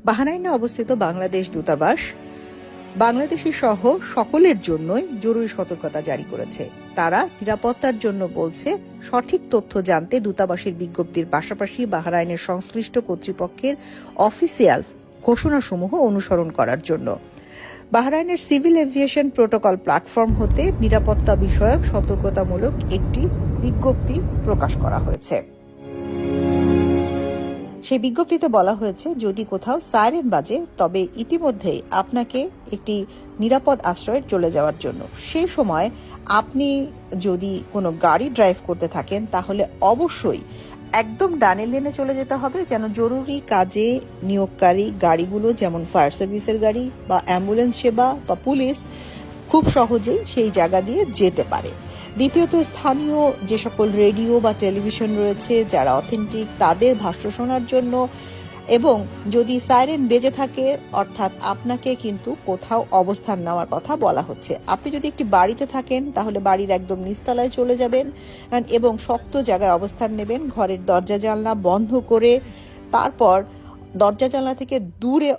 বাহরাইনে অবস্থিত বাংলাদেশ দূতাবাস বাংলাদেশি সহ সকলের জন্যই জরুরি সতর্কতা জারি করেছে। তারা নিরাপত্তার জন্য বলছে, সঠিক তথ্য জানতে দূতাবাসের বিজ্ঞপ্তির পাশাপাশি বাহরাইনের সংশ্লিষ্ট কর্তৃপক্ষের অফিসিয়াল ঘোষণাসমূহ অনুসরণ করার জন্য। বাহরাইনের সিভিল এভিয়েশন প্রোটোকল প্ল্যাটফর্ম হতে নিরাপত্তা বিষয়ক সতর্কতামূলক একটি বিজ্ঞপ্তি প্রকাশ করা হয়েছে। সেই বিজ্ঞপ্তিতে বলা হয়েছে, যদি কোথাও সাইরেন বাজে তবে ইতিমধ্যেই আপনাকে একটি নিরাপদ আশ্রয়ে চলে যাওয়ার জন্য। সেই সময় আপনি যদি কোনো গাড়ি ড্রাইভ করতে থাকেন তাহলে অবশ্যই একদম ডানের লেনে চলে যেতে হবে, যেন জরুরি কাজে নিয়োগকারী গাড়িগুলো যেমন ফায়ার সার্ভিসের গাড়ি বা অ্যাম্বুলেন্স সেবা বা পুলিশ খুব সহজেই সেই জায়গা দিয়ে যেতে পারে। দ্বিতীয়ত, স্থানীয় যে সকল রেডিও বা টেলিভিশন রয়েছে যারা অথেন্টিক, তাদের ভাষ্য শোনার জন্য। এবং যদি সাইরেন বেজে থাকে অর্থাৎ আপনাকে কিন্তু কোথাও অবস্থান নেওয়ার কথা বলা হচ্ছে। আপনি যদি একটি বাড়িতে থাকেন তাহলে বাড়ির একদম নিচতলায় চলে যাবেন এবং শক্ত জায়গায় অবস্থান নেবেন, ঘরের দরজা জানলা বন্ধ করে। তারপর দরজা জানলা থেকে দূরে